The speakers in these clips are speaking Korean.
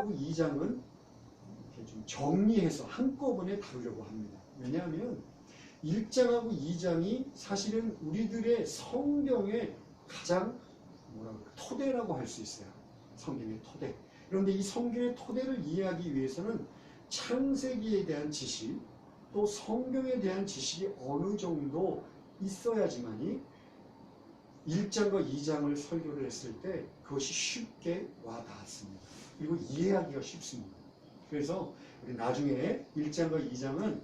1장하고 2장은 이렇게 좀 정리해서 한꺼번에 다루려고 합니다. 왜냐하면 1장하고 2장이 사실은 우리들의 성경의 가장 토대라고 할 수 있어요. 성경의 토대. 그런데 이 성경의 토대를 이해하기 위해서는 창세기에 대한 지식, 또 성경에 대한 지식이 어느 정도 있어야지만이 1장과 2장을 설교를 했을 때 그것이 쉽게 와닿았습니다. 그리고 이해하기가 쉽습니다. 그래서 우리 나중에 1장과 2장은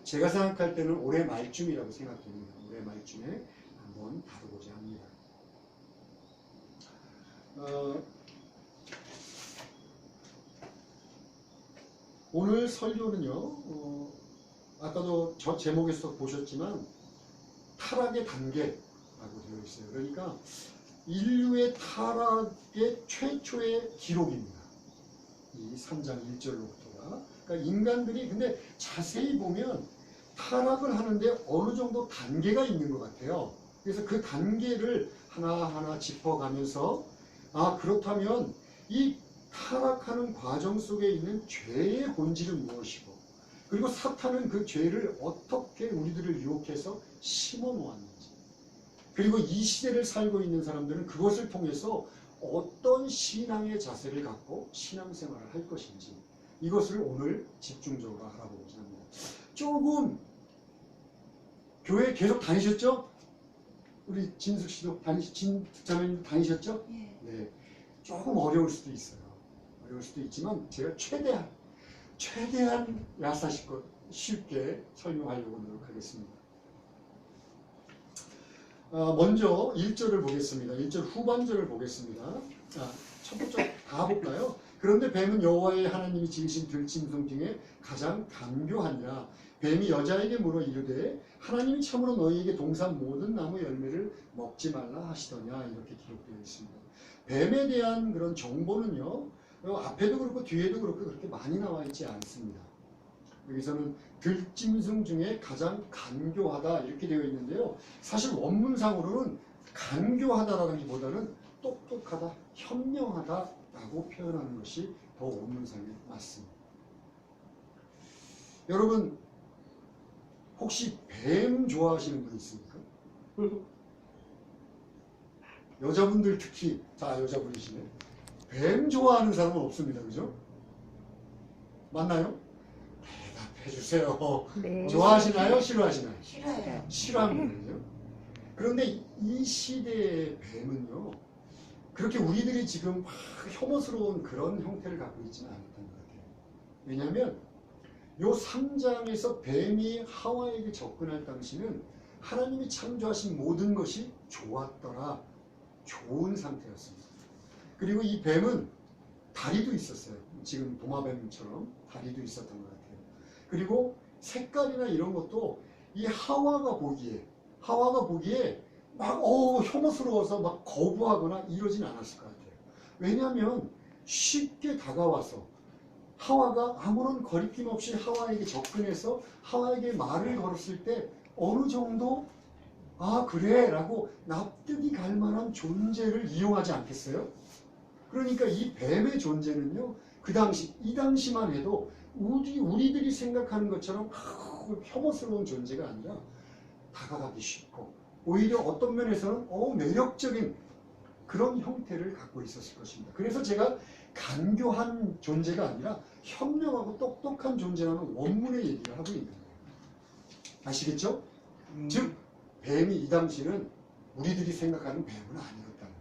제가 생각할 때는 올해 말쯤이라고 생각됩니다. 올해 말쯤에 한번 다루고자 합니다. 오늘 설교는요, 아까도 저 제목에서 보셨지만 타락의 단계라고 되어 있어요. 그러니까 인류의 타락의 최초의 기록입니다. 이 3장 1절로부터가. 그러니까 인간들이 근데 자세히 보면 타락을 하는데 어느 정도 단계가 있는 것 같아요. 그래서 그 단계를 하나하나 짚어가면서 그렇다면 이 타락하는 과정 속에 있는 죄의 본질은 무엇이고, 그리고 사탄은 그 죄를 어떻게 우리들을 유혹해서 심어 놓았는지, 그리고 이 시대를 살고 있는 사람들은 그것을 통해서 어떤 신앙의 자세를 갖고 신앙생활을 할 것인지, 이것을 오늘 집중적으로 알아보고자 합니다. 조금 교회 계속 다니셨죠? 우리 진숙 씨도 진자매님 다니셨죠? 네. 조금 어려울 수도 있어요. 어려울 수도 있지만 제가 최대한 야사시고 쉽게 설명하려고 노력하겠습니다. 먼저 1절을 보겠습니다. 1절 후반절을 보겠습니다. 첫 번째 다 볼까요? 그런데 뱀은 여호와의 하나님이 지으신 들짐승 중에 가장 간교하니라. 뱀이 여자에게 물어 이르되 하나님이 참으로 너희에게 동산 모든 나무 열매를 먹지 말라 하시더냐, 이렇게 기록되어 있습니다. 뱀에 대한 그런 정보는요, 앞에도 그렇고 뒤에도 그렇고 그렇게 많이 나와 있지 않습니다. 여기서는 들짐승 중에 가장 간교하다 이렇게 되어 있는데요, 사실 원문상으로는 간교하다라기보다는 똑똑하다, 현명하다라고 표현하는 것이 더 원문상에 맞습니다. 여러분, 혹시 뱀 좋아하시는 분 있습니까? 여자분들 특히, 여자분이시네. 뱀 좋아하는 사람은 없습니다. 그죠? 맞나요? 대답해주세요. 네. 좋아하시나요? 싫어하시나요? 싫어요. 싫어하는군요. 그런데 이 시대의 뱀은요, 그렇게 우리들이 지금 막 혐오스러운 그런 형태를 갖고 있지는 않았던 것 같아요. 왜냐하면 요 3장에서 뱀이 하와에게 접근할 당시는 하나님이 창조하신 모든 것이 좋았더라, 좋은 상태였습니다. 그리고 이 뱀은 다리도 있었어요. 지금 도마뱀처럼 다리도 있었던 것 같아요. 그리고 색깔이나 이런 것도 이 하와가 보기에 막 혐오스러워서 막 거부하거나 이러진 않았을 것 같아요. 왜냐하면 쉽게 다가와서 하와가 아무런 거리낌 없이 하와에게 접근해서 하와에게 말을 걸었을 때 어느 정도 그래 라고 납득이 갈 만한 존재를 이용하지 않겠어요? 그러니까 이 뱀의 존재는요, 이 당시만 해도 우리들이 생각하는 것처럼 혐오스러운 존재가 아니라 다가가기 쉽고, 오히려 어떤 면에서는 매력적인 그런 형태를 갖고 있었을 것입니다. 그래서 제가 간교한 존재가 아니라 현명하고 똑똑한 존재라는 원문의 얘기를 하고 있는 거예요. 아시겠죠? 즉 뱀이 이 당시는 우리들이 생각하는 뱀은 아니었다는 거예요.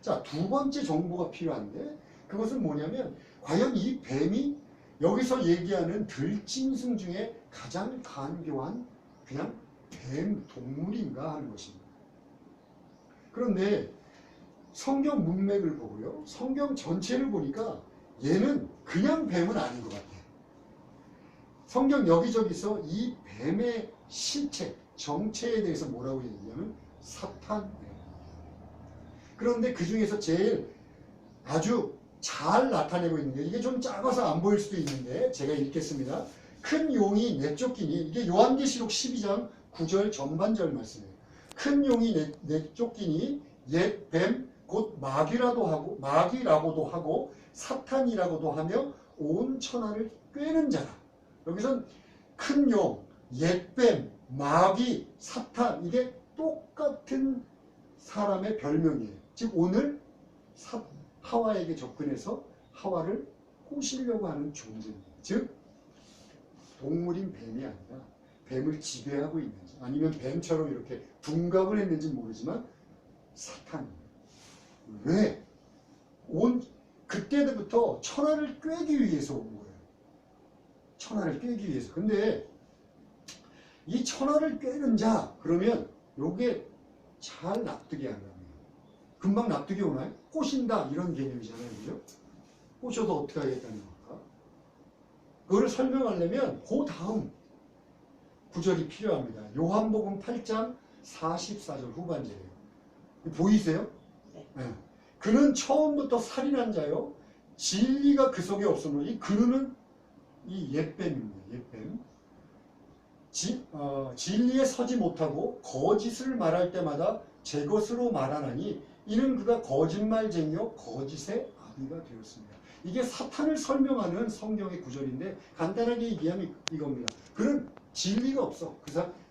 자, 두 번째 정보가 필요한데, 그것은 뭐냐면 과연 이 뱀이 여기서 얘기하는 들짐승 중에 가장 간교한 그냥 뱀 동물인가 하는 것입니다. 그런데 성경 문맥을 보고요, 성경 전체를 보니까 얘는 그냥 뱀은 아닌 것 같아요. 성경 여기저기서 이 뱀의 실체, 정체에 대해서 뭐라고 얘기하면 사탄. 그런데 그 중에서 제일 아주 잘 나타내고 있는 게, 이게 좀 작아서 안 보일 수도 있는데 제가 읽겠습니다. 큰 용이 내쫓기니, 이게 요한계시록 12장 9절 전반절 말씀이에요. 큰 용이 내쫓기니 옛 뱀 곧 마귀라고도 하고 사탄이라고도 하며 온 천하를 꿰는 자라. 여기선 큰 용, 옛뱀, 마귀, 사탄 이게 똑같은 사람의 별명이에요. 즉 오늘 하와에게 접근해서 하와를 꼬시려고 하는 존재입니다. 즉 동물인 뱀이 아니라 뱀을 지배하고 있는지 아니면 뱀처럼 이렇게 둔갑을 했는지 모르지만 사탄입니다. 왜? 그때부터 천하를 꿰기 위해서 온 거예요. 천하를 꿰기 위해서. 근데 이 천하를 꿰는 자 그러면 요게 잘 납득이 안 갑니다. 금방 납득이 오나요? 꼬신다 이런 개념이잖아요. 그죠? 꼬셔도 어떻게 하겠다는 걸까? 그걸 설명하려면 그 다음 구절이 필요합니다. 요한복음 8장 44절 후반절이에요. 보이세요? 네. 그는 처음부터 살인한 자요. 진리가 그 속에 없으므로 그는 이 옛뱀입니다. 옛뱀. 진리에 서지 못하고 거짓을 말할 때마다 제 것으로 말하나니 이는 그가 거짓말쟁이요 거짓의 아비가 되었습니다. 이게 사탄을 설명하는 성경의 구절인데 간단하게 얘기하면 이겁니다. 그는 진리가 없어.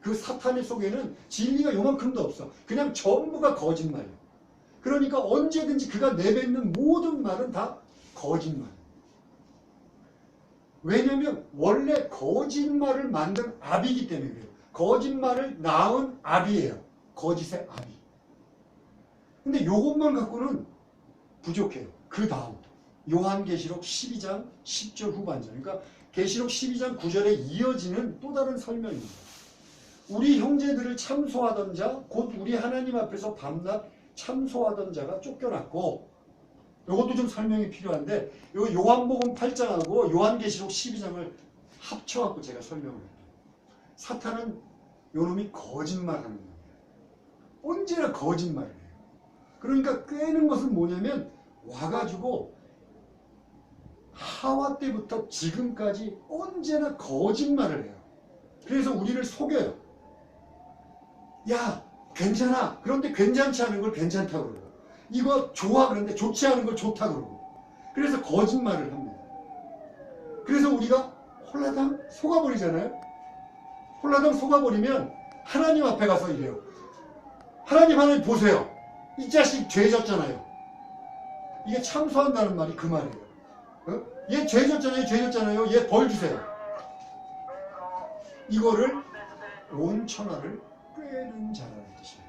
그 사탄의 속에는 진리가 요만큼도 없어. 그냥 전부가 거짓말이에요. 그러니까 언제든지 그가 내뱉는 모든 말은 다 거짓말. 왜냐하면 원래 거짓말을 만든 아비이기 때문에 그래요. 거짓말을 낳은 아비예요. 거짓의 아비. 근데 요것만 갖고는 부족해요. 그 다음 요한계시록 12장 10절 후반절. 그러니까 계시록 12장 9절에 이어지는 또 다른 설명입니다. 우리 형제들을 참소하던 자, 곧 우리 하나님 앞에서 밤낮 참소하던 자가 쫓겨났고, 이것도 좀 설명이 필요한데 요 요한복음 8장하고 요한계시록 12장을 합쳐갖고 제가 설명을 할게요. 사탄은 요놈이 거짓말하는 놈이에요. 언제나 거짓말을 해요. 그러니까 꿰는 것은 뭐냐면 와가지고 하와 때부터 지금까지 언제나 거짓말을 해요. 그래서 우리를 속여요. 야 괜찮아. 그런데 괜찮지 않은 걸 괜찮다고 그러고 이거 좋아. 그런데 좋지 않은 걸 좋다고 그러고 그래서 거짓말을 합니다. 그래서 우리가 홀라당 속아버리잖아요. 홀라당 속아버리면 하나님 앞에 가서 이래요. 하나님 보세요. 이 자식 죄 졌잖아요. 이게 참소한다는 말이 그 말이에요. 어? 얘 죄 졌잖아요. 얘 벌 주세요. 이거를 온 천하를 꿰는 자라는 뜻이에요.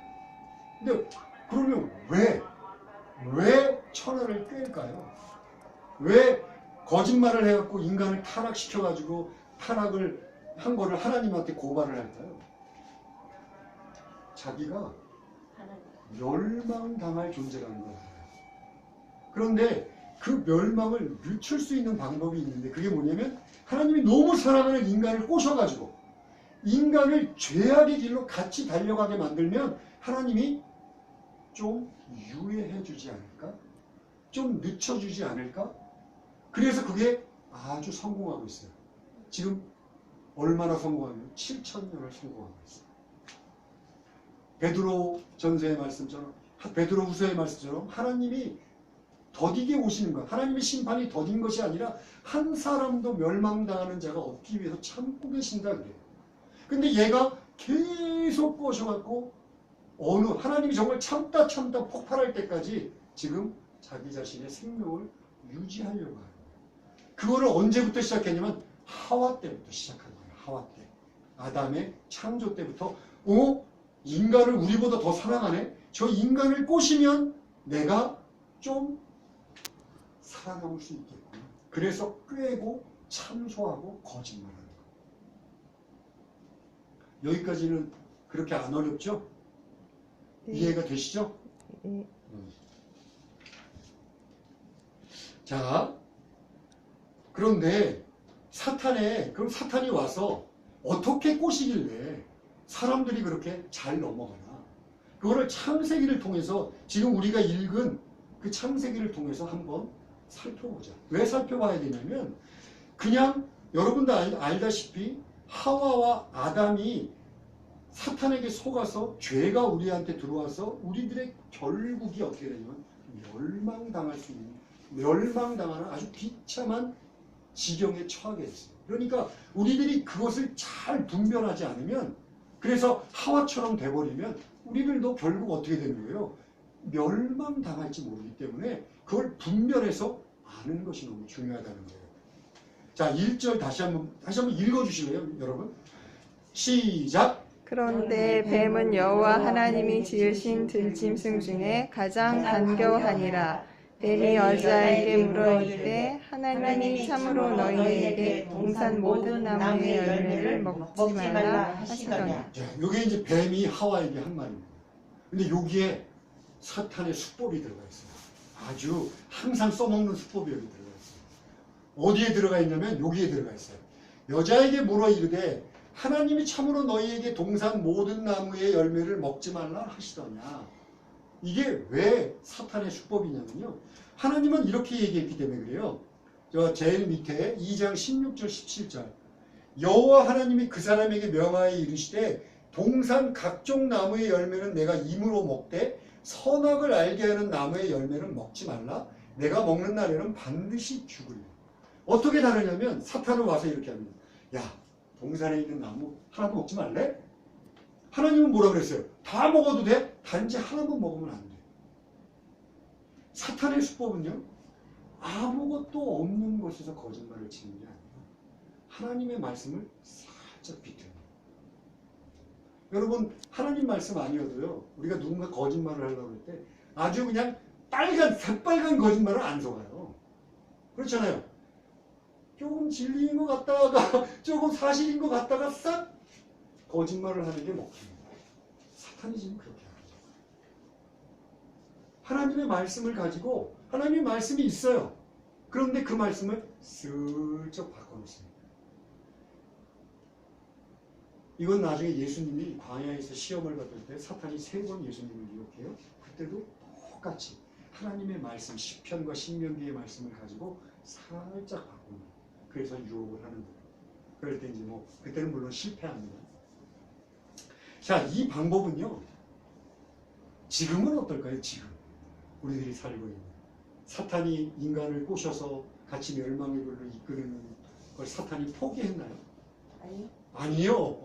근데 그러면 왜 천하를 꿰일까요? 왜 거짓말을 해갖고 인간을 타락시켜가지고 타락을 한 거를 하나님한테 고발을 할까요? 자기가 멸망당할 존재라는 걸 알아요. 그런데 그 멸망을 늦출 수 있는 방법이 있는데 그게 뭐냐면 하나님이 너무 사랑하는 인간을 꼬셔가지고 인간을 죄악의 길로 같이 달려가게 만들면 하나님이 좀 유예해 주지 않을까? 좀 늦춰주지 않을까? 그래서 그게 아주 성공하고 있어요. 지금 얼마나 성공하면 7,000년을 성공하고 있어요. 베드로 전서의 말씀처럼 베드로 후서의 말씀처럼 하나님이 더디게 오시는 것, 하나님의 심판이 더딘 것이 아니라 한 사람도 멸망당하는 자가 없기 위해서 참고 계신다 그래요. 근데 얘가 계속 꼬셔갖고 하나님이 정말 참다 폭발할 때까지 지금 자기 자신의 생명을 유지하려고 하는 거예요. 그거를 언제부터 시작했냐면 하와 때부터 시작한 거예요. 하와 때. 아담의 창조 때부터 인간을 우리보다 더 사랑하네? 저 인간을 꼬시면 내가 좀 살아남을 수 있겠구나. 그래서 꿰고 참소하고 거짓말하는 거예요. 여기까지는 그렇게 안 어렵죠? 네. 이해가 되시죠? 네. 자, 그런데 그럼 사탄이 와서 어떻게 꼬시길래 사람들이 그렇게 잘 넘어가나? 그거를 창세기를 통해서 지금 우리가 읽은 그 창세기를 통해서 한번 살펴보자. 왜 살펴봐야 되냐면 그냥 여러분도 알다시피 하와와 아담이 사탄에게 속아서 죄가 우리한테 들어와서 우리들의 결국이 어떻게 되냐면 멸망당할 수 있는 멸망당하는 아주 비참한 지경에 처하게 됐어요. 그러니까 우리들이 그것을 잘 분별하지 않으면, 그래서 하와처럼 돼버리면 우리들도 결국 어떻게 되는 거예요? 멸망당할지 모르기 때문에 그걸 분별해서 아는 것이 너무 중요하다는 거예요. 자, 1절 다시 한번 읽어주실래요, 여러분? 시작! 그런데 뱀은 여호와 하나님이 지으신 들짐승 중에 가장 간교하니라. 뱀이 여자에게 물어 이르되 하나님이 참으로 너희에게 동산 모든 나무의 열매를 먹지 말라 하시더니. 이게 이제 뱀이 하와에게 한 말입니다. 근데 여기에 사탄의 수법이 들어가 있어요. 아주 항상 써먹는 수법이 여기 들어가 있어요. 어디에 들어가 있냐면 여기에 들어가 있어요. 여자에게 물어 이르되 하나님이 참으로 너희에게 동산 모든 나무의 열매를 먹지 말라 하시더냐. 이게 왜 사탄의 수법이냐면요, 하나님은 이렇게 얘기했기 때문에 그래요. 저 제일 밑에 2장 16절 17절 여호와 하나님이 그 사람에게 명하여 이르시되 동산 각종 나무의 열매는 내가 임으로 먹되 선악을 알게 하는 나무의 열매는 먹지 말라. 내가 먹는 날에는 반드시 죽으리라. 어떻게 다르냐면 사탄은 와서 이렇게 합니다. 야, 동산에 있는 나무 하나도 먹지 말래? 하나님은 뭐라 그랬어요? 다 먹어도 돼? 단지 하나만 먹으면 안 돼. 사탄의 수법은요, 아무것도 없는 곳에서 거짓말을 치는 게 아니에요. 하나님의 말씀을 살짝 비틀어요. 여러분, 하나님 말씀 아니어도요, 우리가 누군가 거짓말을 하려고 할 때 아주 그냥 새빨간 거짓말을 안 속아요. 그렇잖아요. 조금 진리인 것 같다가 조금 사실인 것 같다가 싹 거짓말을 하는 게 먹힙니다. 사탄이 지금 그렇게 하죠. 하나님의 말씀을 가지고, 하나님의 말씀이 있어요. 그런데 그 말씀을 슬쩍 바꿔놓습니다. 이건 나중에 예수님이 광야에서 시험을 받을 때 사탄이 3번 예수님을 유혹해요. 그때도 똑같이 하나님의 말씀, 시편과 신명기의 말씀을 가지고 살짝 바꿉니다. 그래서 유혹을 하는 거예요. 그럴 때 이제 그때는 물론 실패합니다. 자, 이 방법은요, 지금은 어떨까요? 지금 우리들이 살고 있는 사탄이 인간을 꼬셔서 같이 멸망의 길로 이끄는 걸 사탄이 포기했나요? 아니요. 아니요.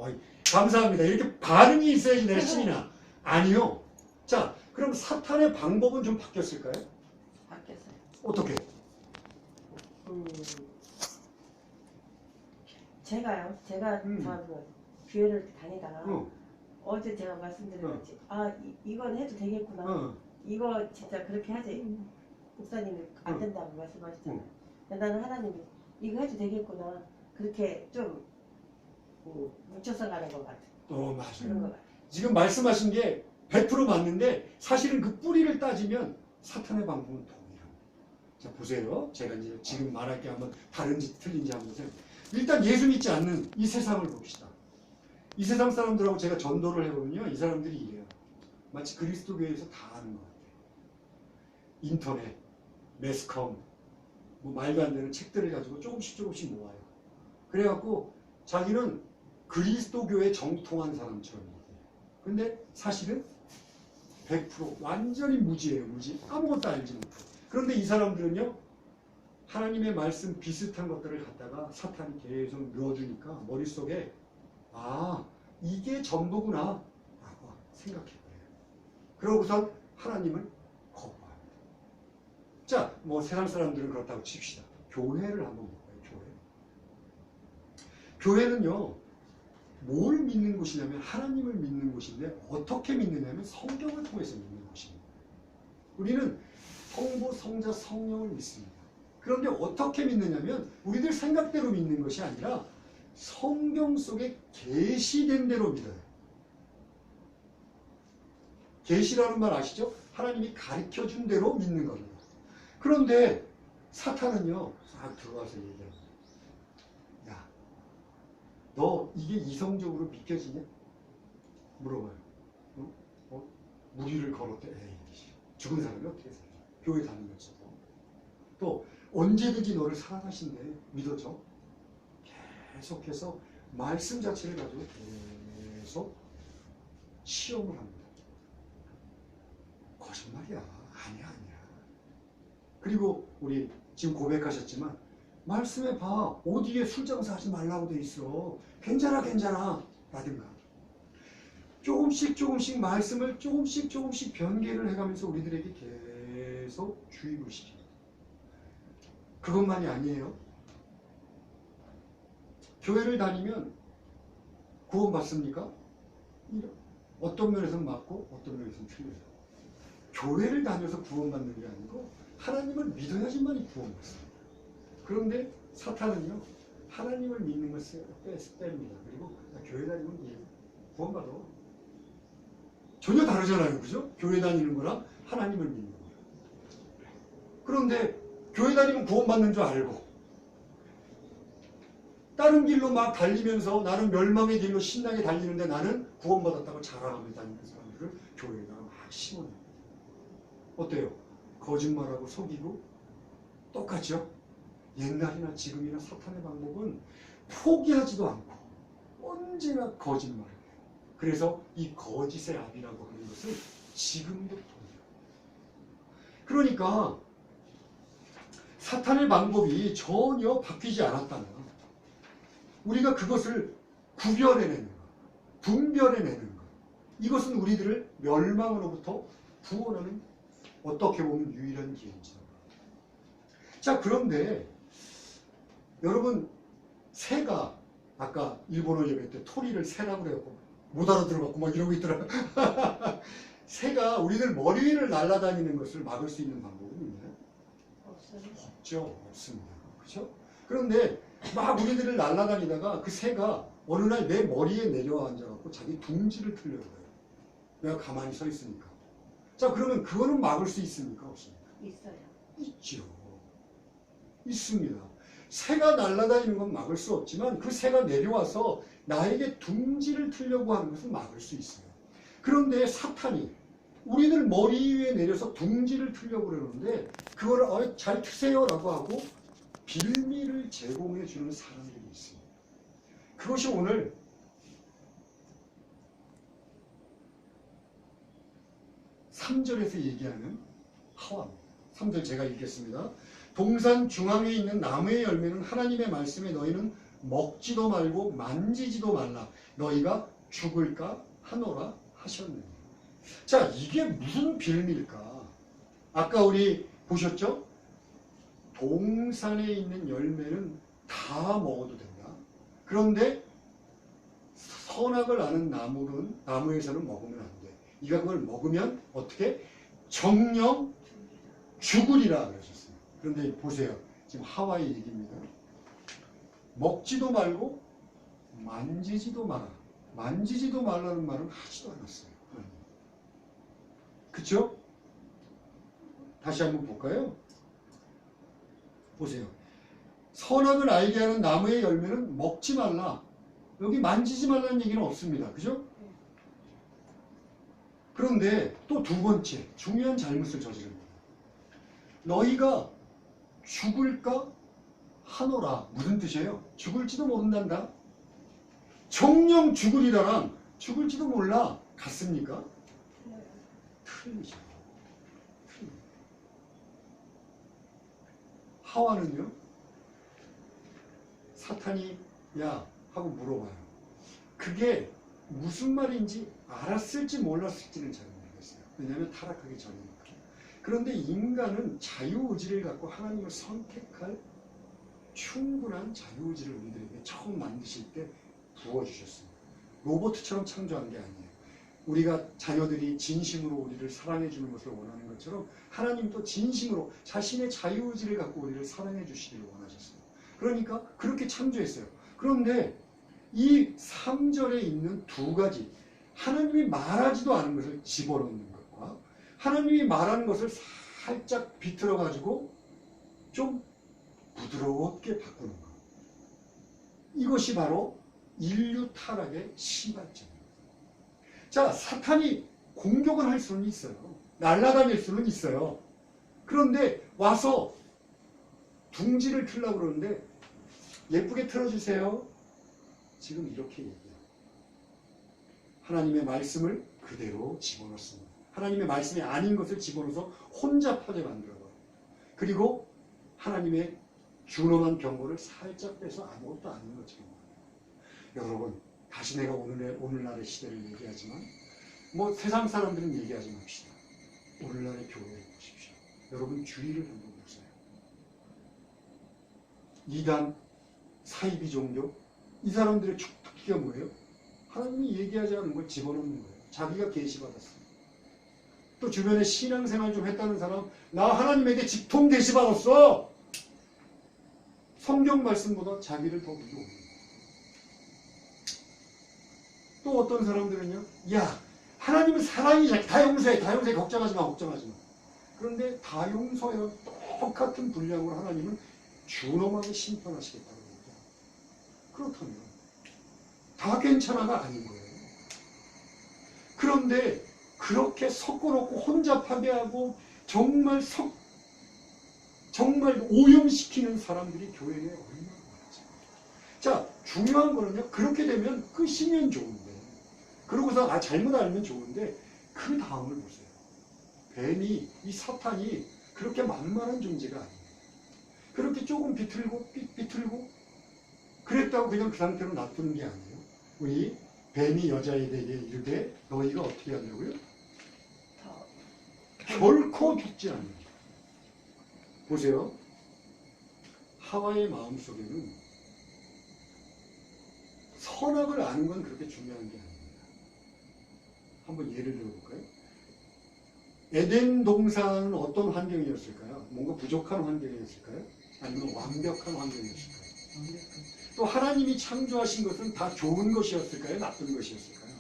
감사합니다. 이렇게 반응이 있어야지 내 신이나. 아니요. 자, 그럼 사탄의 방법은 좀 바뀌었을까요? 바뀌었어요. 어떻게? 제가 저 교회를 다니다가 어제 제가 말씀드렸지. 이건 해도 되겠구나. 이거 진짜 그렇게 하지. 목사님이 안 된다고 말씀하셨잖아요. 나는 하나님이 이거 해도 되겠구나. 그렇게 좀 뭉쳐서 가는 것 같아요. 맞아요. 그런 것 같아요. 지금 말씀하신 게 100% 맞는데 사실은 그 뿌리를 따지면 사탄의 방법은 동일합니다. 자, 보세요. 제가 이제 지금 말할 게 한번 다른지 틀린지 한번 보세요. 일단 예수 믿지 않는 이 세상을 봅시다. 이 세상 사람들하고 제가 전도를 해보면요, 이 사람들이 이래요. 마치 그리스도교회에서 다 아는 것 같아요. 인터넷, 매스컴, 말도 안 되는 책들을 가지고 조금씩 모아요. 그래갖고 자기는 그리스도교회 정통한 사람처럼 얘기해요. 근데 사실은 100% 완전히 무지예요. 무지. 아무것도 알지 못해요. 그런데 이 사람들은요, 하나님의 말씀 비슷한 것들을 갖다가 사탄이 계속 넣어주니까 머릿속에 이게 전부구나 라고 생각해버려요. 그러고선 하나님을 거부합니다. 자, 세상 사람들은 그렇다고 칩시다. 교회를 한번 볼까요? 교회는요, 뭘 믿는 곳이냐면 하나님을 믿는 곳인데 어떻게 믿느냐면 성경을 통해서 믿는 곳입니다. 우리는 성부, 성자, 성령을 믿습니다. 그런데 어떻게 믿느냐면 우리들 생각대로 믿는 것이 아니라 성경 속에 계시된 대로 믿어요. 계시라는 말 아시죠? 하나님이 가르쳐준 대로 믿는 겁니다. 그런데 사탄은요, 싹 들어와서 얘기합니다. 야, 너 이게 이성적으로 믿겨지냐? 물어봐요. 무리를 걸었대. 에이, 죽은 사람이 어떻게 살아? 교회 다니면서도. 또 언제든지 너를 사랑하신대. 믿어져? 계속해서 말씀 자체를 가지고 계속 시험을 합니다. 거짓말이야. 아니야. 그리고 우리 지금 고백하셨지만 말씀에 봐. 어디에 술 장사하지 말라고 돼 있어. 괜찮아 라든가. 조금씩 말씀을 조금씩 변개를 해가면서 우리들에게 계속 주입을 시킵니다. 그것만이 아니에요. 교회를 다니면 구원받습니까? 어떤 면에서는 맞고 어떤 면에서는 틀려요. 교회를 다녀서 구원받는 게 아니고 하나님을 믿어야지만이 구원받습니다. 그런데 사탄은요, 하나님을 믿는 것을 뺍니다. 그리고 교회 다니면 구원받아. 전혀 다르잖아요. 그죠? 교회 다니는 거랑 하나님을 믿는 거랑. 그런데 교회 다니면 구원받는 줄 알고 다른 길로 막 달리면서 나는 멸망의 길로 신나게 달리는데 나는 구원받았다고 자랑하며 다니는 사람들을 교회에다가 막 심어냅니다. 어때요? 거짓말하고 속이고 똑같죠? 옛날이나 지금이나 사탄의 방법은 포기하지도 않고 언제나 거짓말을 해요. 그래서 이 거짓의 압이라고 하는 것을 지금도 보여요. 그러니까 사탄의 방법이 전혀 바뀌지 않았다면 우리가 그것을 구별해내는 것, 분별해내는 것, 이것은 우리들을 멸망으로부터 구원하는 어떻게 보면 유일한 기회입니다. 자, 그런데 여러분, 새가 아까 일본어 예배 때 토리를 새라고 그래갖고 못 알아들어갖고 막 이러고 있더라고요. 새가 우리들 머리 위를 날아다니는 것을 막을 수 있는 방법은 있나요? 없죠. 없습니다. 그렇죠? 그런데 막 우리들을 날아다니다가 그 새가 어느 날 내 머리에 내려와 앉아갖고 자기 둥지를 틀려요. 내가 가만히 서 있으니까. 자, 그러면 그거는 막을 수 있습니까? 없습니까? 있어요. 있죠. 있습니다. 새가 날아다니는 건 막을 수 없지만 그 새가 내려와서 나에게 둥지를 틀려고 하는 것은 막을 수 있어요. 그런데 사탄이 우리들 머리 위에 내려서 둥지를 틀려고 그러는데 그걸 잘 트세요 라고 하고 빌미를 제공해 주는 사람들이 있습니다. 그것이 오늘 (3절에서) 얘기하는 하와입니다. 3절 제가 읽겠습니다. 동산 중앙에 있는 나무의 열매는 하나님의 말씀에 너희는 먹지도 말고 만지지도 말라. 너희가 죽을까 하노라 하셨느니. 자, 이게 무슨 빌미일까? 아까 우리 보셨죠? 동산에 있는 열매는 다 먹어도 된다. 그런데 선악을 아는 나무에서는 먹으면 안 돼. 네가 그걸 먹으면 어떻게? 정령 죽으리라 그러셨어요. 그런데 보세요. 지금 하와의 얘기입니다. 먹지도 말고 만지지도 마라. 만지지도 말라는 말은 하지도 않았어요. 그쵸? 다시 한번 볼까요? 보세요. 선악을 알게 하는 나무의 열매는 먹지 말라. 여기 만지지 말라는 얘기는 없습니다. 그죠? 그런데 또 두 번째 중요한 잘못을 저지릅니다. 너희가 죽을까 하노라. 무슨 뜻이에요? 죽을지도 모른단다. 정령 죽으리라랑 죽을지도 몰라 같습니까? 틀리죠. 하와는요, 사탄이 야 하고 물어봐요. 그게 무슨 말인지 알았을지 몰랐을지는 잘 모르겠어요. 왜냐하면 타락하기 전이니까. 그런데 인간은 자유의지를 갖고 하나님을 선택할 충분한 자유의지를 우리들에게 처음 만드실 때 부어주셨습니다. 로봇처럼 창조한 게 아니에요. 우리가 자녀들이 진심으로 우리를 사랑해 주는 것을 원하는 것처럼 하나님도 진심으로 자신의 자유의지를 갖고 우리를 사랑해 주시기를 원하셨어요. 그러니까 그렇게 창조했어요. 그런데 이 3절에 있는 두 가지, 하나님이 말하지도 않은 것을 집어넣는 것과 하나님이 말하는 것을 살짝 비틀어 가지고 좀 부드럽게 바꾸는 것, 이것이 바로 인류 타락의 시발점입니다. 자, 사탄이 공격을 할 수는 있어요. 날아다닐 수는 있어요. 그런데 와서 둥지를 틀려고 그러는데 예쁘게 틀어주세요. 지금 이렇게 얘기해요. 하나님의 말씀을 그대로 집어넣습니다. 하나님의 말씀이 아닌 것을 집어넣어서 혼잡하게 만들어요. 그리고 하나님의 준엄한 경고를 살짝 빼서 아무것도 아닌 것처럼. 여러분, 다시 내가 오늘날의 시대를 얘기하지만 뭐 세상 사람들은 얘기하지 맙시다. 오늘날의 교회를 보십시오. 여러분 주의를 한번 보세요. 이단, 사이비 종교, 이 사람들의 특기가 뭐예요? 하나님이 얘기하지 않은 걸 집어넣는 거예요. 자기가 계시받았어요. 또 주변에 신앙생활 좀 했다는 사람, 나 하나님에게 직통 계시받았어. 성경 말씀보다 자기를 더 위로 올리는 거예요. 또 어떤 사람들은요, 야, 하나님은 사랑이잖아. 다 용서해, 다 용서해. 걱정하지 마, 걱정하지 마. 그런데 다 용서해요. 똑같은 분량으로 하나님은 준엄하게 심판하시겠다는 거죠. 그렇다면 다 괜찮아가 아닌 거예요. 그런데 그렇게 섞어놓고 혼잡하게 하고 정말 오염시키는 사람들이 교회에 얼마나 많았죠. 자, 중요한 거는요, 그렇게 되면 끝이면 좋은데, 그러고서 잘못 알면 좋은데, 그 다음을 보세요. 뱀이, 이 사탄이 그렇게 만만한 존재가 아니에요. 그렇게 조금 비틀고 그랬다고 그냥 그 상태로 놔두는 게 아니에요. 우리 뱀이 여자에게 이르되 너희가 어떻게 하냐고요? 결코 죽지 않는다. 보세요. 하와의 마음속에는 선악을 아는 건 그렇게 중요한 게 아닙니다. 한번 예를 들어볼까요? 에덴 동산은 어떤 환경이었을까요? 뭔가 부족한 환경이었을까요? 아니면 완벽한 환경이었을까요? 또 하나님이 창조하신 것은 다 좋은 것이었을까요? 나쁜 것이었을까요?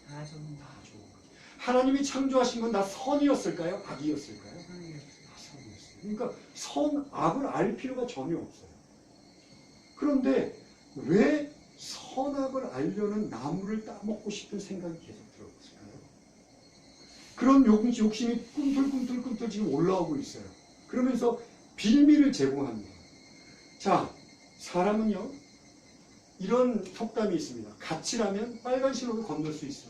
다 좋은 다 좋은 것. 하나님이 창조하신 건 다 선이었을까요? 악이었을까요? 다 선이었어요. 그러니까 선악을 알 필요가 전혀 없어요. 그런데 왜 선악을 알려는 나무를 따먹고 싶은 생각이 계속 들어왔을까요? 그런 욕심이 꿈틀꿈틀 지금 올라오고 있어요. 그러면서 빌미를 제공합니다. 자, 사람은요, 이런 속담이 있습니다. 같이라면 빨간 신호도 건널 수 있어.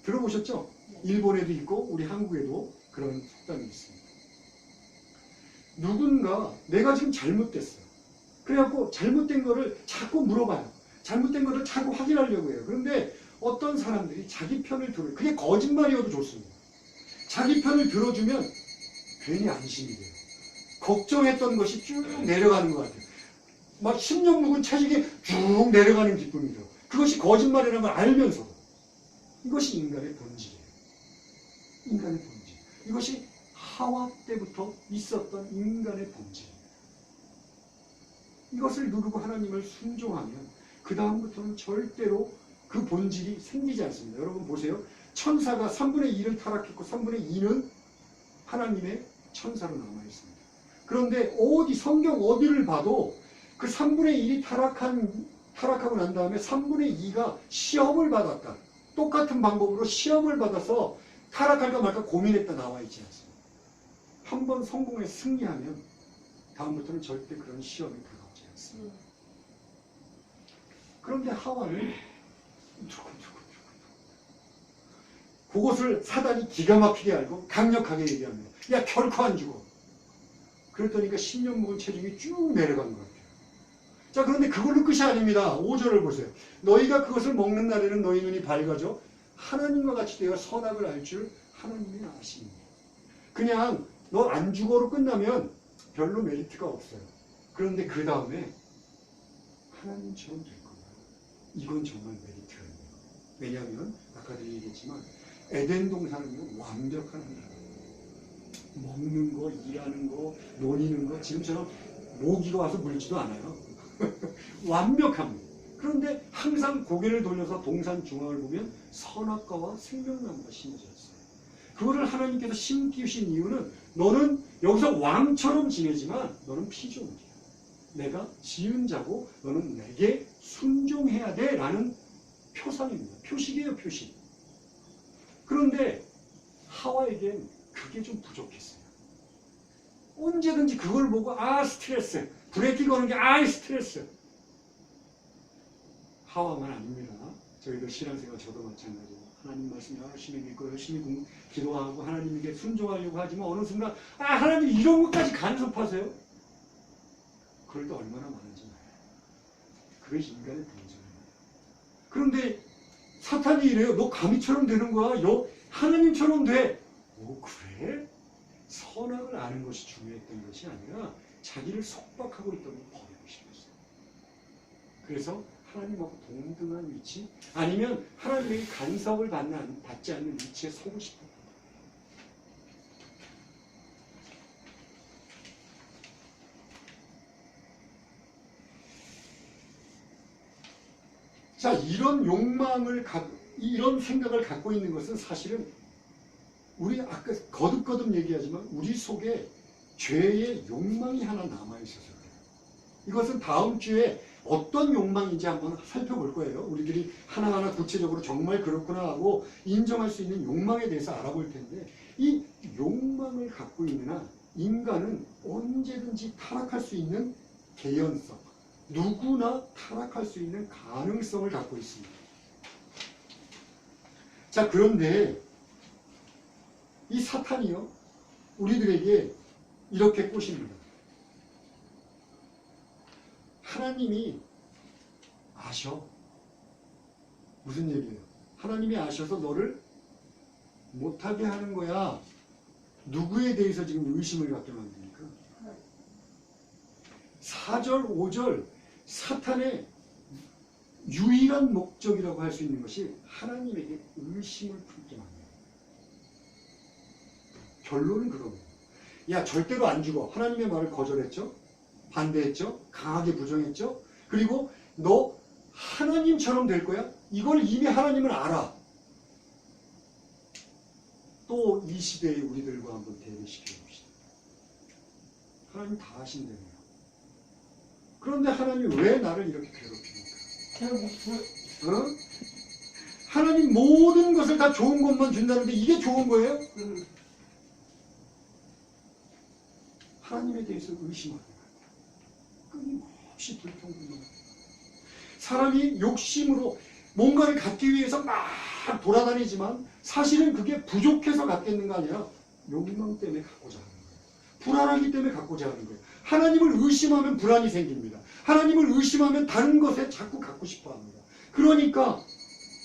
들어보셨죠? 일본에도 있고 우리 한국에도 그런 속담이 있습니다. 누군가 내가 지금 잘못됐어. 그래갖고 잘못된 거를 자꾸 물어봐요. 잘못된 거를 자꾸 확인하려고 해요. 그런데 어떤 사람들이 자기 편을 들어요. 그게 거짓말이어도 좋습니다. 자기 편을 들어주면 괜히 안심이 돼요. 걱정했던 것이 쭉 내려가는 것 같아요. 막 10년 묵은 채찍이 쭉 내려가는 기쁨이 들어요. 그것이 거짓말이라는 걸 알면서도. 이것이 인간의 본질이에요. 인간의 본질. 이것이 하와 때부터 있었던 인간의 본질이에요. 이것을 누르고 하나님을 순종하면 그 다음부터는 절대로 그 본질이 생기지 않습니다. 여러분 보세요. 천사가 3분의 1은 타락했고 3분의 2는 하나님의 천사로 남아있습니다. 그런데 성경 어디를 봐도 그 3분의 1이 타락하고 난 다음에 3분의 2가 시험을 받았다. 똑같은 방법으로 시험을 받아서 타락할까 말까 고민했다 나와 있지 않습니다. 한번 성공에 승리하면 다음부터는 절대 그런 시험이 다가오지 않습니다. 그런데 하와는 그것을 사단이 기가 막히게 알고 강력하게 얘기합니다. 야, 결코 안 죽어. 그랬더니까 10년 묵은 체중이 쭉 내려간 것 같아요. 자, 그런데 그걸로 끝이 아닙니다. 5절을 보세요. 너희가 그것을 먹는 날에는 너희 눈이 밝아져 하나님과 같이 되어 선악을 알 줄 하나님이 아십니다. 그냥 너 안 죽어로 끝나면 별로 메리트가 없어요. 그런데 그 다음에 하나님처럼 될 거예요. 이건 정말 메리트가 있는 거예요. 왜냐하면 아까도 얘기했지만 에덴 동산은 완벽한 환경이에요. 먹는 거, 일하는 거, 노니는 거 지금처럼 모기가 와서 물지도 않아요. 완벽합니다. 그런데 항상 고개를 돌려서 동산 중앙을 보면 선악과와 생명나무가 심어져 있어요. 그거를 하나님께서 심기신 이유는 너는 여기서 왕처럼 지내지만 너는 피조물이야. 내가 지은 자고 너는 내게 순종해야 돼 라는 표상입니다. 표식이에요, 표식. 그런데 하와에겐 그게 좀 부족했어요. 언제든지 그걸 보고 스트레스. 브레이크 거는 게 스트레스. 하와만 아닙니다. 저희도 신앙생활 저도 마찬가지고 하나님 말씀 열심히 읽고 열심히 기도하고 하나님에게 순종하려고 하지만 어느 순간 하나님 이런 것까지 간섭하세요? 그럴 때 얼마나 많은지 그게 인간의 본성이에요. 그런데 사탄이 이래요. 너 가미처럼 되는 거야. 너 하나님처럼 돼. 오 그래? 선악을 아는 것이 중요했던 것이 아니라 자기를 속박하고 있던 걸 버리고 싶었어요. 그래서 하나님하고 동등한 위치 아니면 하나님에게 간섭을 받지 않는 위치에 서고 싶어요. 자, 이런 이런 생각을 갖고 있는 것은 사실은 우리 아까 거듭거듭 얘기하지만 우리 속에 죄의 욕망이 하나 남아있어서 그래요. 이것은 다음 주에 어떤 욕망인지 한번 살펴볼 거예요. 우리들이 하나하나 구체적으로 정말 그렇구나 하고 인정할 수 있는 욕망에 대해서 알아볼 텐데 이 욕망을 갖고 있는 한 인간은 언제든지 타락할 수 있는 개연성, 누구나 타락할 수 있는 가능성을 갖고 있습니다. 자, 그런데 이 사탄이요, 우리들에게 이렇게 꼬십니다. 하나님이 아셔. 무슨 얘기예요? 하나님이 아셔서 너를 못하게 하는 거야. 누구에 대해서 지금 의심을 갖게 만드니까? 4절, 5절 사탄의 유일한 목적이라고 할 수 있는 것이 하나님에게 의심을 품게 만듭니다. 결론은 그거예요. 야, 절대로 안 죽어. 하나님의 말을 거절했죠? 반대했죠? 강하게 부정했죠? 그리고 너 하나님처럼 될 거야? 이걸 이미 하나님은 알아. 또 이 시대의 우리들과 한번 대비시켜 봅시다. 하나님 다 아신다며요. 그런데 하나님 왜 나를 이렇게 괴롭힙니까? 하나님 모든 것을 다 좋은 것만 준다는데 이게 좋은 거예요? 하나님에 대해서 의심하는 거예요. 끊임없이 불평불만. 사람이 욕심으로 뭔가를 갖기 위해서 막 돌아다니지만 사실은 그게 부족해서 갖겠는 거 아니라 욕망 때문에 갖고자 하는 거예요. 불안하기 때문에 갖고자 하는 거예요. 하나님을 의심하면 불안이 생깁니다. 하나님을 의심하면 다른 것에 자꾸 갖고 싶어 합니다. 그러니까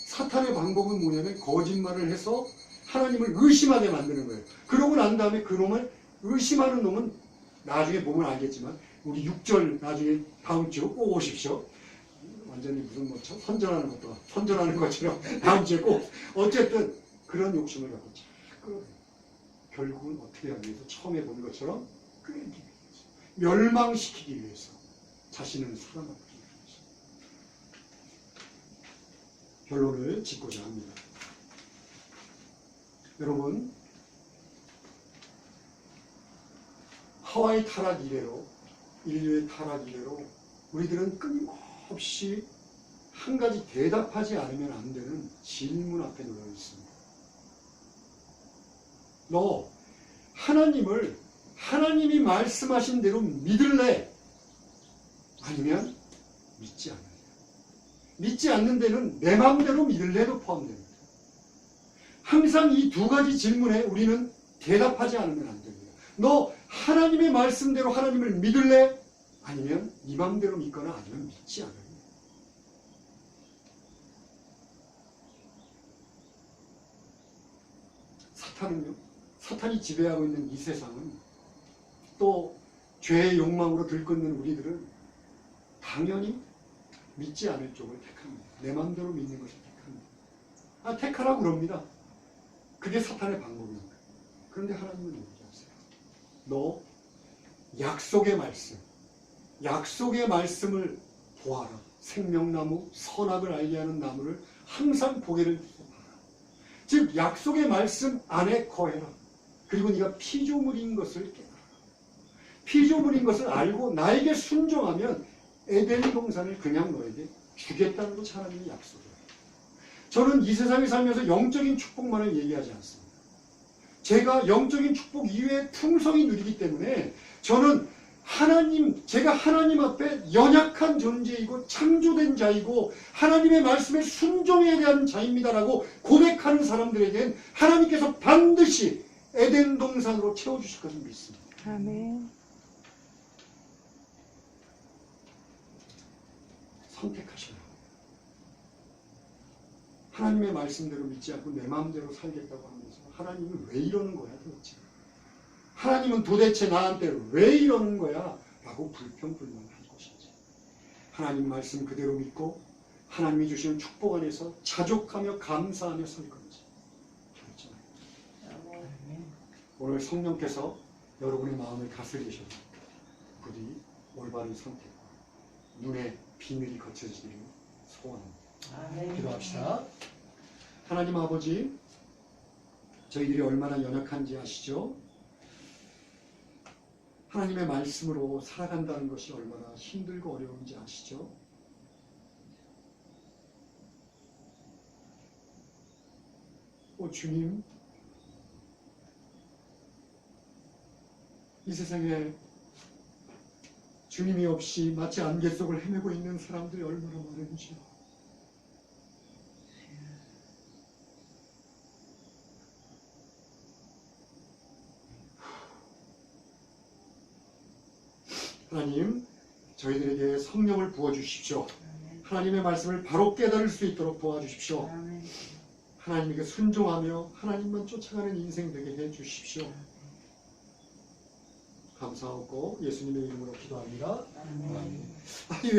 사탄의 방법은 뭐냐면 거짓말을 해서 하나님을 의심하게 만드는 거예요. 그러고 난 다음에 그놈을 의심하는 놈은 나중에 보면 알겠지만 우리 6절 나중에 다음 주 꼭 오십시오. 완전히 무슨 뭐 선전하는 것처럼 다음 주에 꼭 어쨌든 그런 욕심을 갖고 자꾸 결국은 어떻게 하기 위해서 처음에 본 것처럼 끌기 위해서 멸망시키기 위해서 자신을 살아남기 위해서 결론을 짓고자 합니다. 여러분, 하와이 타락 이래로 인류의 타락 이래로 우리들은 끊임없이 한 가지 대답하지 않으면 안 되는 질문 앞에 놓여 있습니다. 너 하나님을 하나님이 말씀하신 대로 믿을래? 아니면 믿지 않을래? 믿지 않는 데는 내 마음대로 믿을래도 포함됩니다. 항상 이 두 가지 질문에 우리는 대답하지 않으면 안 됩니다. 너 하나님의 말씀대로 하나님을 믿을래? 아니면 네 마음대로 믿거나 아니면 믿지 않을래? 사탄은요, 사탄이 지배하고 있는 이 세상은 또 죄의 욕망으로 들끓는 우리들은 당연히 믿지 않을 쪽을 택합니다. 내 마음대로 믿는 것을 택합니다. 택하라고 그럽니다. 그게 사탄의 방법입니다. 그런데 하나님은 얘기하세요. 너 약속의 말씀을 보아라. 생명나무, 선악을 알게 하는 나무를 항상 고개를 들어 봐라. 즉 약속의 말씀 안에 거해라. 그리고 네가 피조물인 것을 깨달아. 피조물인 것을 알고 나에게 순종하면 에덴 동산을 그냥 너에게 주겠다는 것 하나님이 약속해요. 저는 이 세상에 살면서 영적인 축복만을 얘기하지 않습니다. 제가 영적인 축복 이외에 풍성히 누리기 때문에 저는 제가 하나님 앞에 연약한 존재이고 창조된 자이고 하나님의 말씀에 순종해야 대한 자입니다라고 고백하는 사람들에겐 하나님께서 반드시 에덴 동산으로 채워주실 것을 믿습니다. 아멘. 선택하셔요. 하나님의 말씀대로 믿지 않고 내 마음대로 살겠다고 하면서 하나님은 왜 이러는 거야 도대체? 하나님은 도대체 나한테 왜 이러는 거야? 라고 불평불만할 것인지, 하나님 말씀 그대로 믿고 하나님이 주시는 축복 안에서 자족하며 감사하며 살 건지 결정합니다. 오늘 성령께서 여러분의 마음을 다스리셔서 부디 올바른 선택과 눈에 비늘이 거쳐지기를 소원합니다. 기도합시다. 하나님 아버지, 저희들이 얼마나 연약한지 아시죠? 하나님의 말씀으로 살아간다는 것이 얼마나 힘들고 어려운지 아시죠? 주님, 이 세상에 주님이 없이 마치 안개 속을 헤매고 있는 사람들이 얼마나 많은지요. 하나님, 저희들에게 성령을 부어주십시오. 하나님의 말씀을 바로 깨달을 수 있도록 도와주십시오. 하나님에게 순종하며 하나님만 쫓아가는 인생 되게 해주십시오. 감사하고 예수님의 이름으로 기도합니다. 아멘.